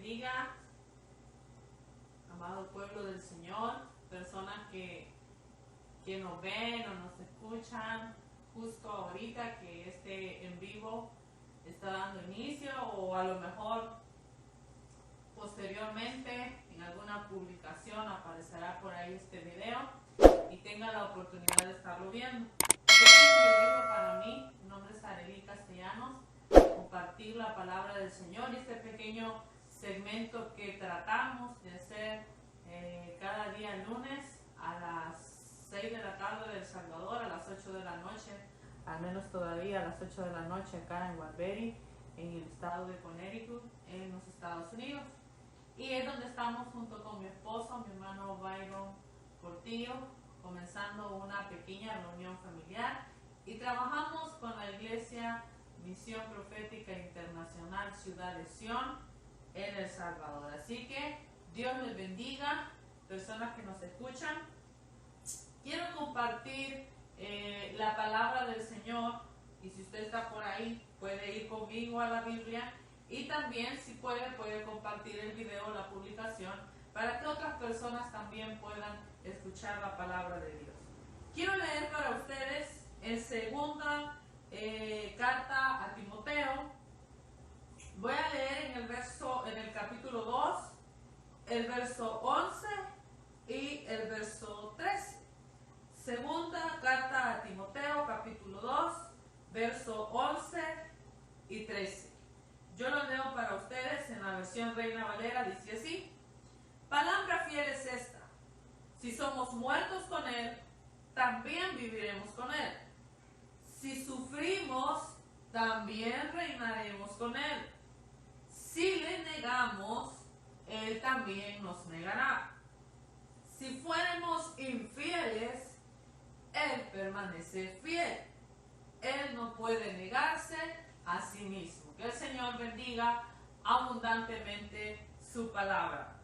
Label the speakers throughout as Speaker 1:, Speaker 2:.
Speaker 1: bendiga, amado pueblo del Señor, personas que nos ven o nos escuchan justo ahorita que este en vivo está dando inicio, o a lo mejor posteriormente en alguna publicación aparecerá por ahí este video y tenga la oportunidad de estarlo viendo. Este es un privilegio para mí, mi nombre es Arely Castellanos, compartir la palabra del Señor y este pequeño segmento que tratamos de hacer cada día lunes a las 6 de la tarde de El Salvador, a las 8 de la noche, al menos todavía a las 8 de la noche acá en Waterbury, en el estado de Connecticut, en los Estados Unidos. Y es donde estamos junto con mi esposo, mi hermano Byron Portillo, comenzando una pequeña reunión familiar y trabajamos con la iglesia Misión Profética Internacional Ciudad de Sion en El Salvador. Así que Dios les bendiga, personas que nos escuchan. Quiero compartir la palabra del Señor, y si usted está por ahí puede ir conmigo a la Biblia, y también si puede compartir el video o la publicación para que otras personas también puedan escuchar la palabra de Dios. Quiero leer para ustedes en segunda carta a Timoteo. Voy a leer en el capítulo 2, el verso 11 y el verso 13. Segunda carta a Timoteo, capítulo 2, verso 11 y 13. Yo lo leo para ustedes en la versión Reina Valera, dice así: palabra fiel es esta: si somos muertos con Él, también viviremos con Él. Si sufrimos, también reinaremos con Él. Si le negamos, Él también nos negará. Si fuéramos infieles, Él permanece fiel. Él no puede negarse a sí mismo. Que el Señor bendiga abundantemente su palabra.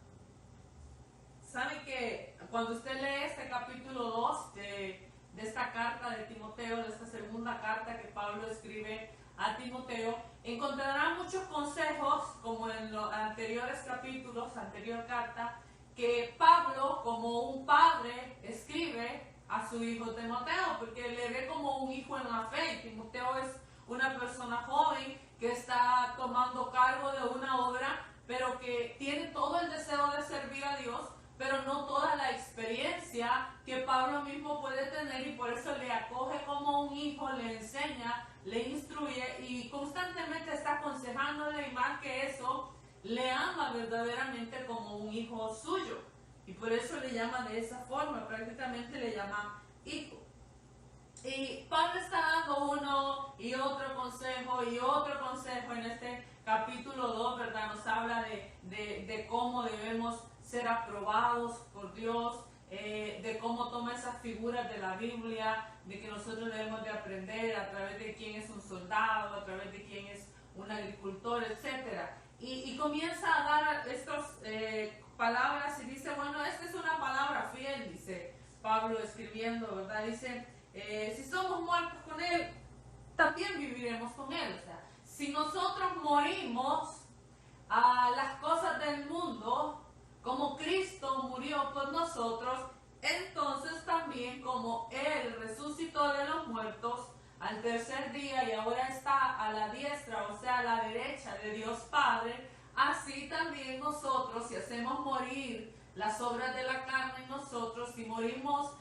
Speaker 1: ¿Sabe que cuando usted lee este capítulo 2 de esta carta de Timoteo, de esta segunda carta que Pablo escribe a Timoteo, encontrará muchos consejos, como en los anteriores capítulos, anterior carta, que Pablo, como un padre, escribe a su hijo Timoteo, porque le ve como un hijo en la fe. Timoteo es una persona joven que está tomando cargo de una obra, pero que tiene todo el deseo de servir a Dios, pero no toda la experiencia que Pablo mismo puede tener, y por eso le acoge como un hijo, le enseña, le instruye y constantemente está aconsejándole, y más que eso, le ama verdaderamente como un hijo suyo, y por eso le llama de esa forma, prácticamente le llama hijo. Y Pablo está dando uno y otro consejo en este capítulo 2, ¿verdad? Nos habla de cómo debemos ser aprobados por Dios, de cómo toma esas figuras de la Biblia, de que nosotros debemos de aprender a través de quién es un soldado, a través de quién es un agricultor, etc. Y comienza a dar estas palabras y dice, bueno, esta es una palabra fiel, dice Pablo escribiendo, ¿verdad? Dice, si somos muertos con Él, también viviremos con Él. O sea, si nosotros morimos a las cosas del mundo, como Cristo murió por nosotros, entonces también como Él resucitó de los muertos al tercer día y ahora está a la diestra, o sea, a la derecha de Dios Padre, así también nosotros, si hacemos morir las obras de la carne en nosotros, si morimos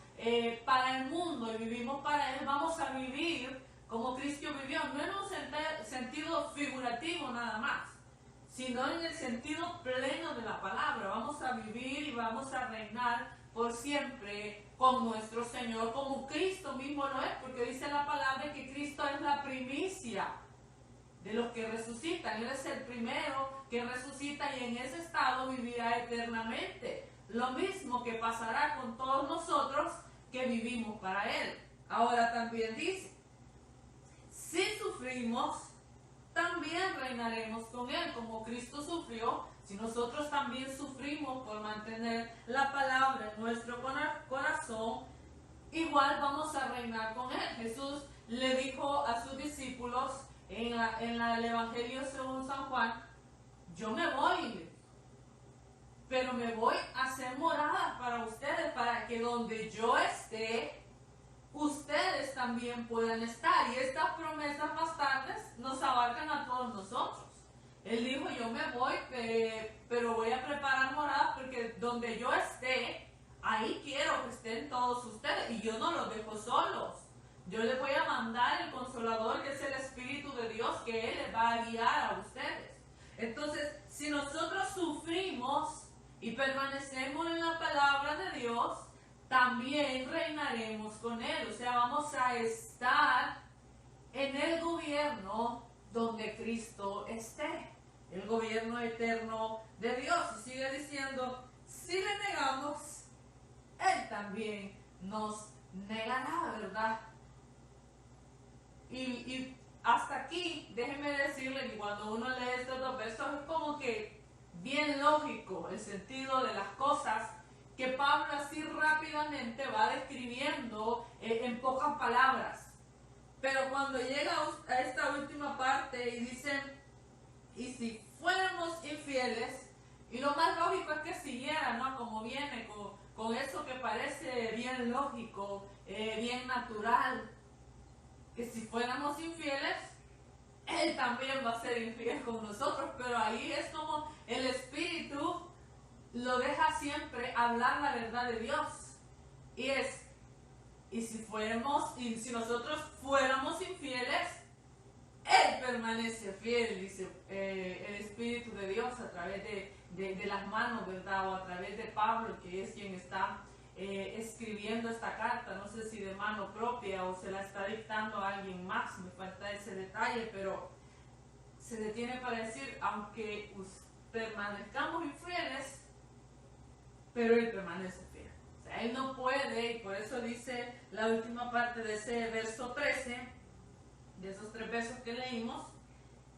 Speaker 1: para el mundo y vivimos para Él, vamos a vivir como Cristo vivió, no en un sentido figurativo nada más, sino en el sentido pleno de la palabra. Vamos a vivir y vamos a reinar por siempre con nuestro Señor, como Cristo mismo lo es, porque dice la palabra que Cristo es la primicia de los que resucitan. Él es el primero que resucita y en ese estado vivirá eternamente. Lo mismo que pasará con todos nosotros que vivimos para Él. Ahora también dice, si sufrimos, también reinaremos con Él, como Cristo sufrió. Si nosotros también sufrimos por mantener la palabra en nuestro corazón, igual vamos a reinar con Él. Jesús le dijo a sus discípulos en el Evangelio según San Juan, yo me voy, pero me voy a hacer morada para ustedes, para que donde yo esté, ustedes también puedan estar. Y estas promesas bastantes nos abarcan a todos nosotros. Él dijo, yo me voy, pero voy a preparar moradas porque donde yo esté, ahí quiero que estén todos ustedes. Y yo no los dejo solos. Yo les voy a mandar el Consolador, que es el Espíritu de Dios, que Él les va a guiar a ustedes. Entonces, si nosotros sufrimos y permanecemos en la palabra de Dios, también reinaremos con Él. O sea, vamos a estar en el gobierno donde Cristo esté, el gobierno eterno de Dios. Y sigue diciendo, si le negamos, Él también nos negará, ¿verdad? Y hasta aquí, déjenme decirle que cuando uno lee estos dos versos es como que bien lógico el sentido de las cosas que Pablo así rápidamente va describiendo en pocas palabras. Pero cuando llega a esta última parte y dice, y si fuéramos infieles, y lo más lógico es que siguiera, ¿no? Como viene con eso que parece bien lógico, bien natural, que si fuéramos infieles, Él también va a ser infiel con nosotros. Pero ahí es como el Espíritu lo deja siempre hablar la verdad de Dios. Y es, y si nosotros fuéramos infieles, Él permanece fiel, dice el Espíritu de Dios a través de las manos, ¿verdad? O a través de Pablo, que es quien está escribiendo esta carta. No sé si de mano propia o se la está dictando a alguien más, me falta ese detalle, pero se detiene para decir, aunque permanezcamos infieles, pero Él permanece fiel. O sea, Él no puede, y por eso dice la última parte de ese verso 13, de esos 3 versos que leímos,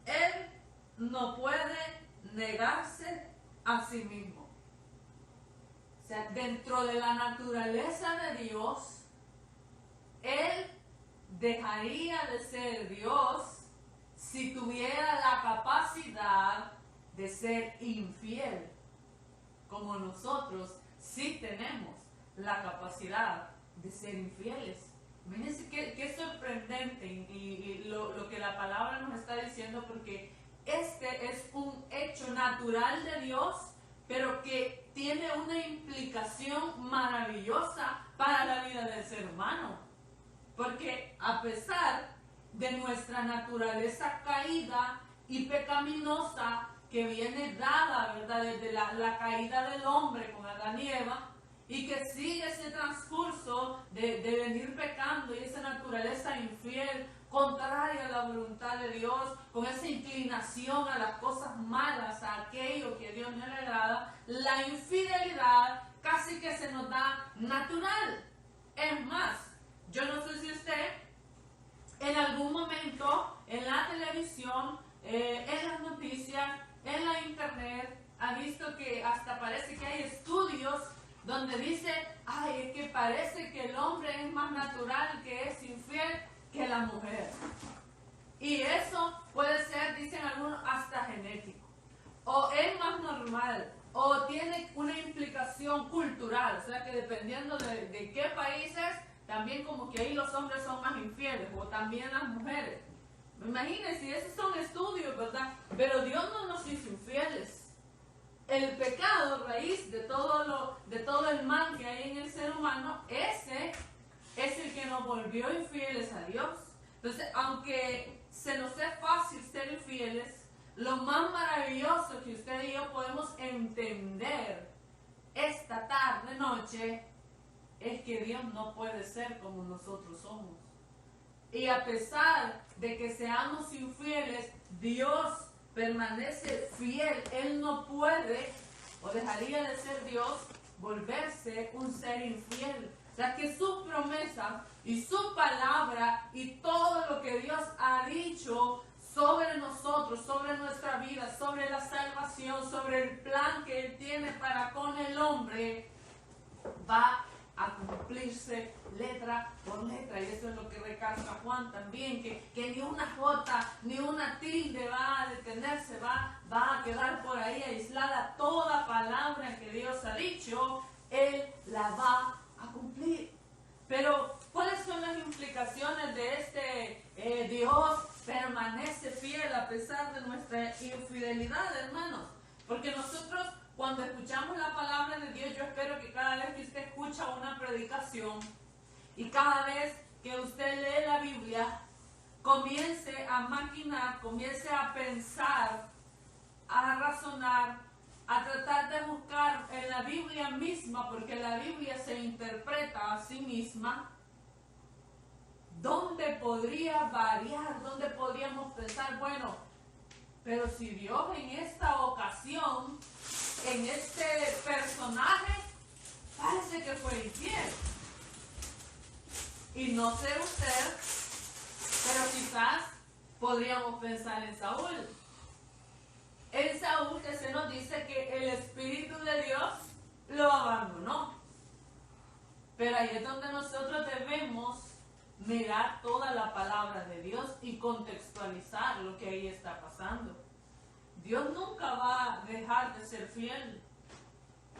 Speaker 1: Él no puede negarse a sí mismo. O sea, dentro de la naturaleza de Dios, Él dejaría de ser Dios si tuviera la capacidad de ser infiel, como nosotros sí tenemos la capacidad de ser infieles. Imagínense qué sorprendente y lo que la palabra nos está diciendo, porque este es un hecho natural de Dios, pero que tiene una implicación maravillosa para la vida del ser humano. Porque a pesar de nuestra naturaleza caída y pecaminosa, que viene dada, ¿verdad?, desde la caída del hombre con Adán y Eva, y que sigue ese transcurso de venir pecando y esa naturaleza infiel, contraria a la voluntad de Dios, con esa inclinación a las cosas malas, a aquello que a Dios no le agrada, la infidelidad casi que se nos da natural. Es más, yo no sé si usted en algún momento en la televisión, en las noticias, en la internet, ha visto que hasta parece que hay estudios donde dice, ay, es que parece que el hombre es más natural, que es infiel, que la mujer. Y eso puede ser, dicen algunos, hasta genético. O es más normal, o tiene una implicación cultural, o sea que dependiendo de qué países, también como que ahí los hombres son más infieles, o también las mujeres. Imagínense, esos son estudios, ¿verdad? Pero Dios no nos hizo infieles. El pecado, raíz de todo el mal que hay en el ser humano, ese es el que nos volvió infieles a Dios. Entonces, aunque se nos es fácil ser infieles, lo más maravilloso que usted y yo podemos entender esta tarde, noche, es que Dios no puede ser como nosotros somos. Y a pesar de que seamos infieles, Dios permanece fiel. Él no puede, o dejaría de ser Dios, volverse un ser infiel. O sea que su promesa y su palabra y todo lo que Dios ha dicho sobre nosotros, sobre nuestra vida, sobre la salvación, sobre el plan que Él tiene para con el hombre, va a cumplirse letra por letra. Y eso es lo que recalca Juan también, que ni una jota ni una tilde va a detenerse, va a quedar por ahí aislada. Toda palabra que escuchamos la palabra de Dios, yo espero que cada vez que usted escucha una predicación y cada vez que usted lee la Biblia, comience a maquinar, comience a pensar, a razonar, a tratar de buscar en la Biblia misma, porque la Biblia se interpreta a sí misma, dónde podría variar, dónde podríamos pensar, bueno, pero si Dios en esta ocasión, en este personaje, parece que fue infiel. Y no sé usted, pero quizás podríamos pensar en Saúl. En Saúl que se nos dice que el Espíritu de Dios lo abandonó. Pero ahí es donde nosotros debemos mirar toda la palabra de Dios y contextualizar lo que ahí está pasando. Dios nunca va a dejar de ser fiel.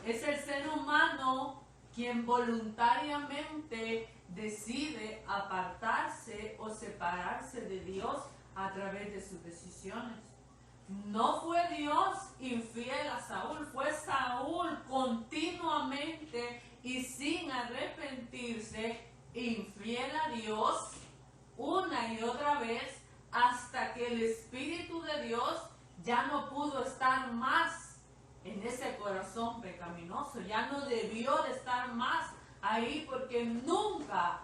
Speaker 1: Es el ser humano quien voluntariamente decide apartarse o separarse de Dios a través de sus decisiones. No fue Dios infiel a Saúl, fue Saúl continuamente y sin arrepentirse infiel a Dios una y otra vez hasta que el Espíritu de Dios ya no pudo estar más en ese corazón pecaminoso, ya no debió de estar más ahí porque nunca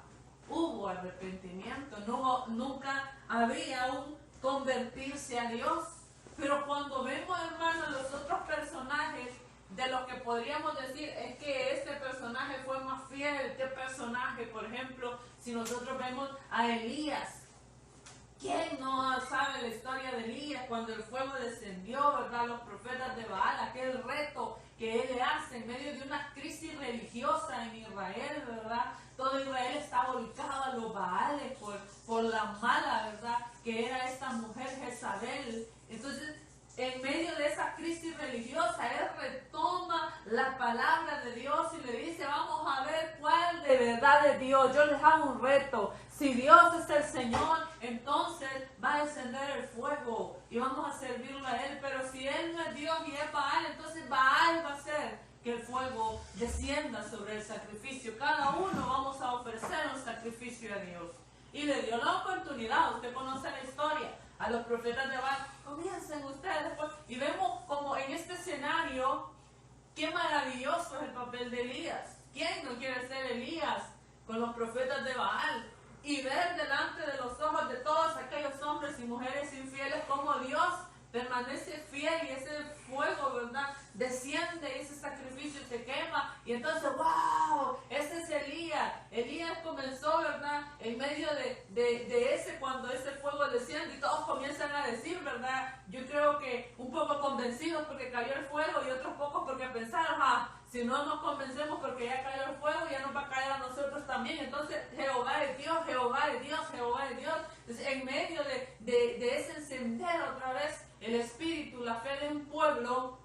Speaker 1: hubo arrepentimiento, nunca había un convertirse a Dios. Pero cuando vemos, hermanos, los otros personajes, de los que podríamos decir es que este personaje fue más fiel, ¿qué personaje? Por ejemplo, si nosotros vemos a Elías, ¿quién no sabe la historia de Elías cuando el fuego descendió, verdad? Los profetas de Baal, aquel reto que él le hace en medio de una crisis religiosa en Israel, ¿verdad? Todo Israel está volcado a los Baales por la mala, ¿verdad? Que era esta mujer Jezabel. Entonces, en medio de esa crisis religiosa, él retoma la palabra de Dios y le dice, vamos a ver cuál de verdad es Dios. Yo les hago un reto. Si Dios es el Señor, entonces va a encender el fuego y vamos a servirlo a Él. Pero si Él no es Dios y es Baal, entonces Baal va a hacer que el fuego descienda sobre el sacrificio. Cada uno vamos a ofrecer un sacrificio a Dios. Y le dio la oportunidad, usted conoce la historia, a los profetas de Baal, comiencen ustedes pues, y vemos como en este escenario, qué maravilloso es el papel de Elías. ¿Quién no quiere ser Elías con los profetas de Baal? Y ver delante de los ojos de todos aquellos hombres y mujeres infieles como Dios permanece fiel y ese fuego, ¿verdad? Desciende y ese sacrificio se quema. Y entonces, ¡wow! Ese es Elías. Elías comenzó, ¿verdad? En medio de ese, cuando ese fuego desciende y todos comienzan a decir, ¿verdad? Yo creo que un poco convencidos porque cayó el fuego y otros pocos porque pensaron, si no nos convencemos porque ya cayó el fuego, ya nos va a caer a nosotros también. Entonces, Jehová es Dios, Jehová es Dios, Jehová es Dios. Entonces, en medio de ese encender otra vez el espíritu, la fe de un pueblo,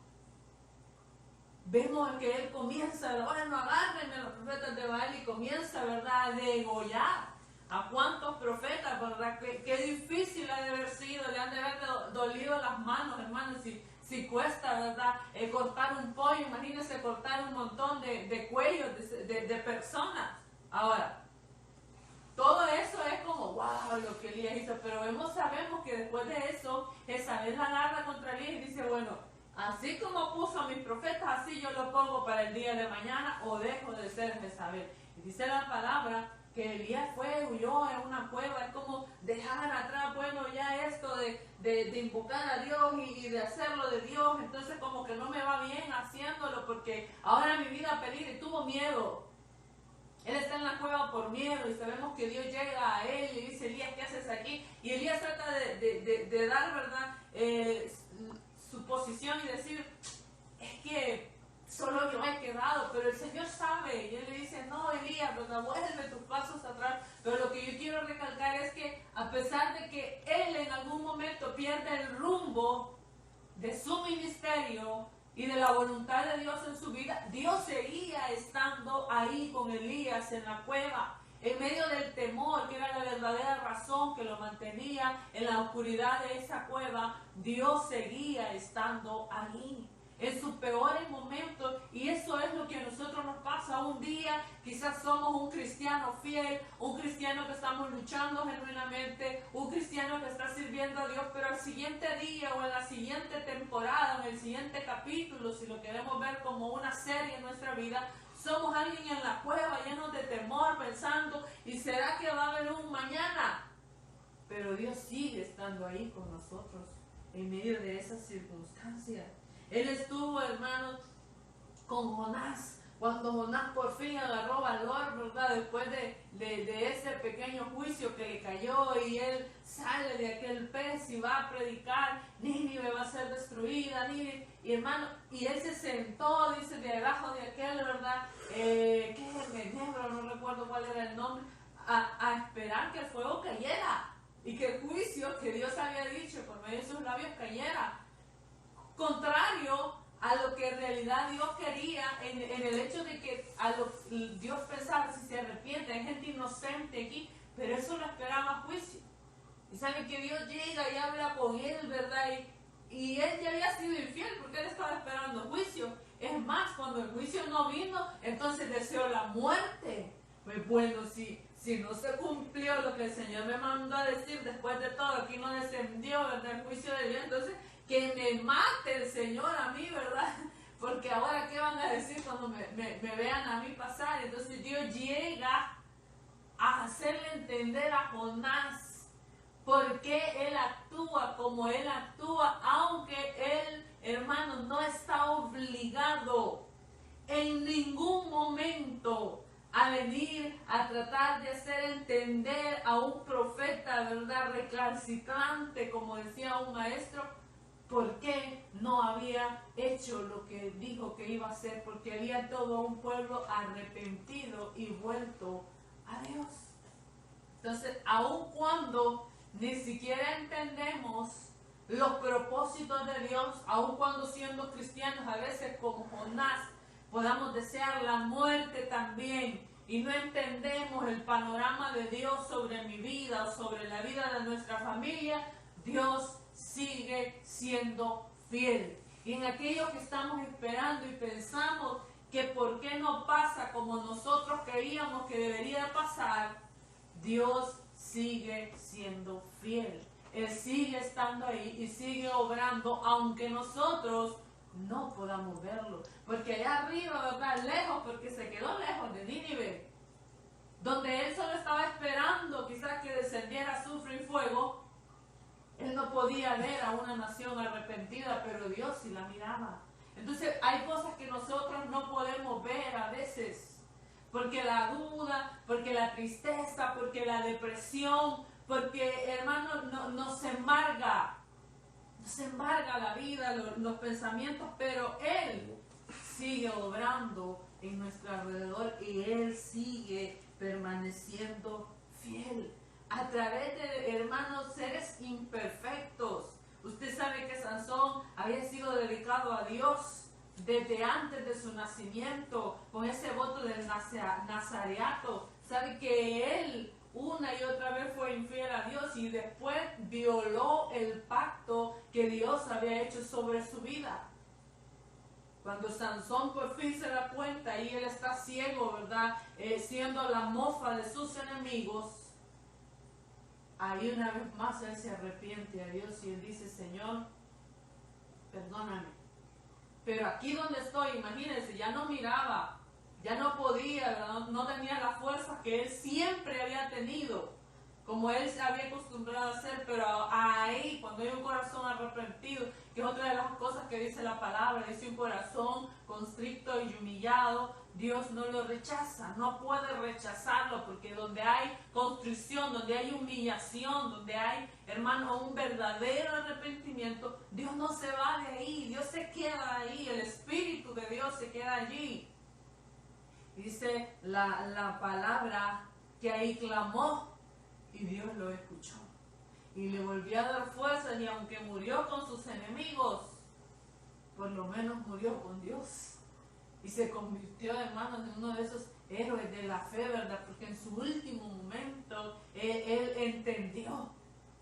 Speaker 1: vemos que él comienza, bueno, agárrenme a los profetas de Baal y comienza, ¿verdad?, a degollar a cuántos profetas, ¿verdad? Qué difícil ha de haber sido, le han de haber dolido las manos, hermanos, si cuesta, ¿verdad?, cortar un pollo, imagínense cortar un montón de cuellos de personas. Ahora, todo eso es como, wow, lo que Elías hizo, pero sabemos que después de eso, Jezabel la agarra contra Elías y dice, bueno, así como puso a mis profetas, así yo lo pongo para el día de mañana o dejo de ser Jezabel. Y dice la palabra que Elías huyó en una cueva, es como dejar atrás, bueno, ya esto de invocar a Dios y de hacerlo de Dios, entonces como que no me va bien haciéndolo porque ahora mi vida peligra y tuvo miedo. Él está en la cueva por miedo y sabemos que Dios llega a él y dice, Elías, ¿qué haces aquí? Y Elías trata de dar, ¿verdad?, su posición y decir, es que solo yo he quedado, pero el Señor sabe. Y él le dice, no, Elías, ¿verdad?, vuelve tus pasos atrás. Pero lo que yo quiero recalcar es que a pesar de que él en algún momento pierde el rumbo de su ministerio, y de la voluntad de Dios en su vida, Dios seguía estando ahí con Elías en la cueva, en medio del temor, que era la verdadera razón que lo mantenía en la oscuridad de esa cueva. Dios seguía estando ahí. en sus peores momentos, y eso es lo que a nosotros nos pasa. Un día quizás somos un cristiano fiel, un cristiano que estamos luchando genuinamente, un cristiano que está sirviendo a Dios, pero al siguiente día o en la siguiente temporada, en el siguiente capítulo, si lo queremos ver como una serie en nuestra vida, somos alguien en la cueva llenos de temor, pensando, ¿y será que va a haber un mañana? Pero Dios sigue estando ahí con nosotros en medio de esas circunstancias. Él estuvo, hermanos, con Jonás, cuando Jonás por fin agarró valor, ¿verdad? Después de ese pequeño juicio que le cayó, y él sale de aquel pez y va a predicar, Nínive va a ser destruida, Nínive, y hermano, y él se sentó, dice, debajo de aquel, ¿verdad? ¿Qué es el enebro? No recuerdo cuál era el nombre, a esperar que el fuego cayera, y que el juicio que Dios había dicho por medio de sus labios cayera. Contrario a lo que en realidad Dios quería, en el hecho de que Dios pensaba, si se arrepiente, hay gente inocente aquí, pero eso lo esperaba juicio. Y sabe que Dios llega y habla con él, ¿verdad? Y él ya había sido infiel porque él estaba esperando juicio. Es más, cuando el juicio no vino, entonces deseó la muerte. Pues bueno, si no se cumplió lo que el Señor me mandó a decir, después de todo, aquí no descendió, ¿verdad?, el juicio de Dios, entonces que me mate el Señor a mí, ¿verdad? Porque ahora, ¿qué van a decir cuando me vean a mí pasar? Entonces Dios llega a hacerle entender a Jonás por qué él actúa como él actúa, aunque él, hermano, no está obligado en ningún momento a venir a tratar de hacer entender a un profeta, ¿verdad?, recalcitrante, como decía un maestro, por qué no había hecho lo que dijo que iba a hacer, porque había todo un pueblo arrepentido y vuelto a Dios. Entonces, aun cuando ni siquiera entendemos los propósitos de Dios, aun cuando siendo cristianos a veces como Jonás podamos desear la muerte también, y no entendemos el panorama de Dios sobre mi vida o sobre la vida de nuestra familia, Dios sigue siendo fiel. Y en aquello que estamos esperando y pensamos que por qué no pasa como nosotros creíamos que debería pasar, Dios sigue siendo fiel. Él sigue estando ahí y sigue obrando, aunque nosotros no podamos verlo. Porque allá arriba, ¿verdad?, lejos, porque se quedó lejos de Nínive, donde él solo estaba esperando quizás que descendiera azufre y fuego, él no podía ver a una nación arrepentida, pero Dios sí la miraba. Entonces hay cosas que nosotros no podemos ver a veces, porque la duda, porque la tristeza, porque la depresión, porque, hermano, nos embarga la vida, los pensamientos, pero Él sigue obrando en nuestro alrededor y Él sigue permaneciendo fiel a través de, hermanos, seres imperfectos. Usted sabe que Sansón había sido dedicado a Dios desde antes de su nacimiento, con ese voto del nazareato. Sabe que él una y otra vez fue infiel a Dios y después violó el pacto que Dios había hecho sobre su vida. Cuando Sansón por fin se da cuenta y él está ciego, ¿verdad?, siendo la mofa de sus enemigos, ahí una vez más él se arrepiente a Dios y él dice: Señor, perdóname. Pero aquí donde estoy, imagínense, ya no miraba, ya no podía, no tenía la fuerza que él siempre había tenido, como él se había acostumbrado a hacer, pero ahí, cuando hay un corazón arrepentido, que es otra de las cosas que dice la palabra, dice un corazón constricto y humillado, Dios no lo rechaza, no puede rechazarlo, porque donde hay constricción, donde hay humillación, donde hay, hermano, un verdadero arrepentimiento, Dios no se va de ahí, Dios se queda ahí, el Espíritu de Dios se queda allí. Dice la palabra que ahí clamó y Dios lo escuchó y le volvió a dar fuerzas, y aunque murió con sus enemigos, por lo menos murió con Dios. Y se convirtió, hermanos, en uno de esos héroes de la fe, ¿verdad? Porque en su último momento él entendió,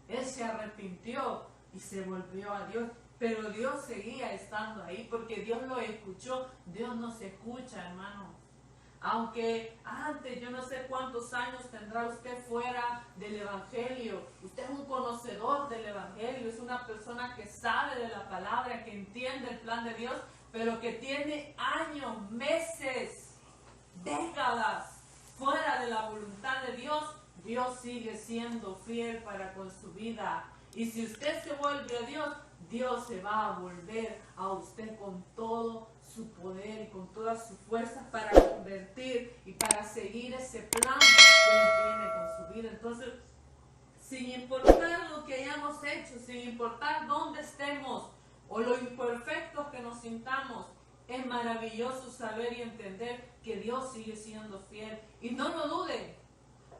Speaker 1: él se arrepintió y se volvió a Dios. Pero Dios seguía estando ahí porque Dios lo escuchó. Dios nos escucha, hermano. Aunque antes, yo no sé cuántos años tendrá usted fuera del Evangelio, usted es un conocedor del Evangelio, es una persona que sabe de la palabra, que entiende el plan de Dios, pero que tiene años, meses, décadas fuera de la voluntad de Dios. Dios sigue siendo fiel para con su vida. Y si usted se vuelve a Dios, Dios se va a volver a usted con todo su poder y con toda su fuerza para convertir y para seguir ese plan que Él tiene con su vida. Entonces, sin importar lo que hayamos hecho, sin importar dónde estemos o lo imperfectos que nos sintamos, es maravilloso saber y entender que Dios sigue siendo fiel. Y no lo dude,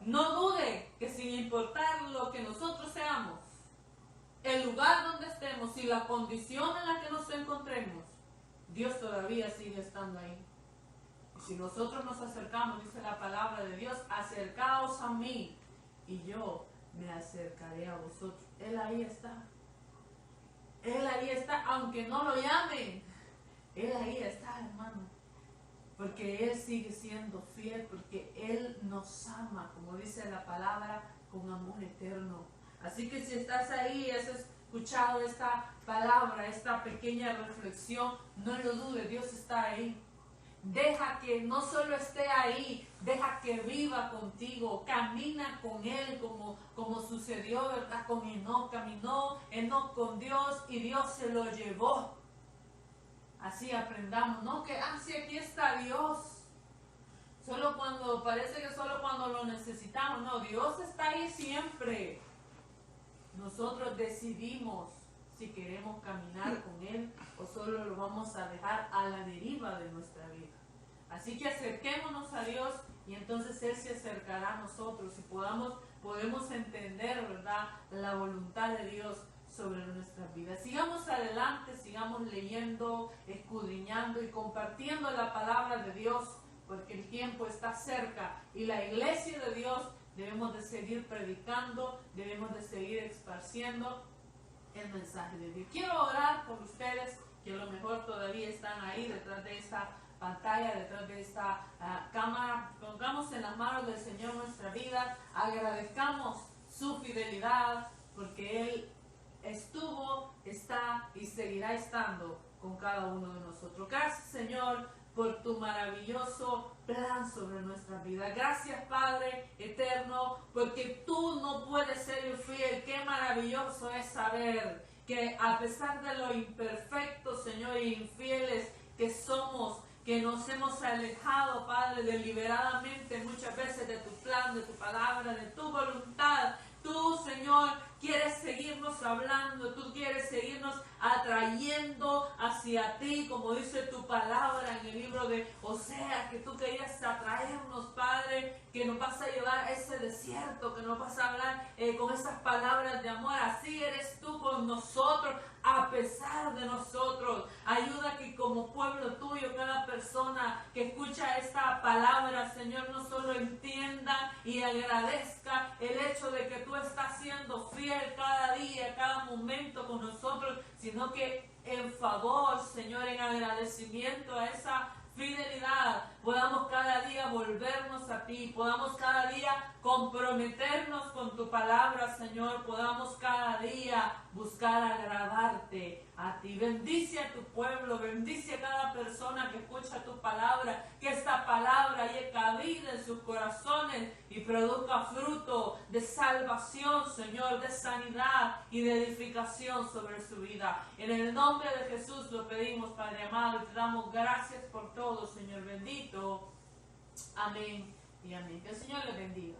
Speaker 1: no dude que sin importar lo que nosotros seamos, el lugar donde estemos y la condición en la que nos encontremos, Dios todavía sigue estando ahí. Y si nosotros nos acercamos, dice la palabra de Dios, acercaos a mí y yo me acercaré a vosotros. Él ahí está. Él ahí está, aunque no lo llamen. Él ahí está, hermano. Porque Él sigue siendo fiel, porque Él nos ama, como dice la palabra, con amor eterno. Así que si estás ahí, has escuchado esta palabra, esta pequeña reflexión, no lo dudes, Dios está ahí. Deja que no solo esté ahí, deja que viva contigo, camina con Él como sucedió, ¿verdad? Con Enoc, caminó Enoc con Dios y Dios se lo llevó. Así aprendamos, no que, sí, aquí está Dios. Parece que solo cuando lo necesitamos, no, Dios está ahí siempre. Nosotros decidimos si queremos caminar con Él o solo lo vamos a dejar a la deriva de nuestra vida. Así que acerquémonos a Dios y entonces Él se acercará a nosotros y podemos entender, ¿verdad?, la voluntad de Dios sobre nuestras vidas. Sigamos adelante, sigamos leyendo, escudriñando y compartiendo la palabra de Dios, porque el tiempo está cerca y la iglesia de Dios debemos de seguir predicando, debemos de seguir esparciendo el mensaje de Dios. Quiero orar por ustedes que a lo mejor todavía están ahí detrás de esta pantalla, detrás de esta cámara. Pongamos en las manos del Señor nuestra vida, agradezcamos su fidelidad porque Él estuvo, está y seguirá estando con cada uno de nosotros. Gracias, Señor, por tu maravilloso plan sobre nuestra vida. Gracias, Padre eterno, porque tú no puedes ser infiel. Qué maravilloso es saber que a pesar de lo imperfectos, Señor, e infieles que somos, que nos hemos alejado, Padre, deliberadamente muchas veces de tu plan, de tu palabra, de tu voluntad, tú, Señor, quieres seguirnos hablando, tú quieres seguirnos atrayendo hacia ti, como dice tu palabra en el libro de Oseas, que tú querías atraernos, Padre, que nos vas a llevar a ese desierto, que nos vas a hablar con esas palabras de amor. Así eres tú con nosotros, a pesar de nosotros. Ayuda que como pueblo tuyo, cada persona que escucha esta palabra, Señor, no solo entienda y agradezca el hecho de que tú estás siendo fiel cada día, cada momento con nosotros, sino que en favor, Señor, en agradecimiento a esa fidelidad, podamos cada día volvernos a ti, podamos cada día comprometernos con tu palabra, Señor, podamos cada día buscar agradarte a ti. Bendice a tu pueblo, bendice a cada persona que escucha tu palabra, que esta palabra haya cabida en sus corazones y produzca fruto de salvación, Señor, de sanidad y de edificación sobre su vida. En el nombre de Jesús lo pedimos, Padre amado, y te damos gracias por todo, Señor bendito. Amén y amén. Que el Señor les bendiga.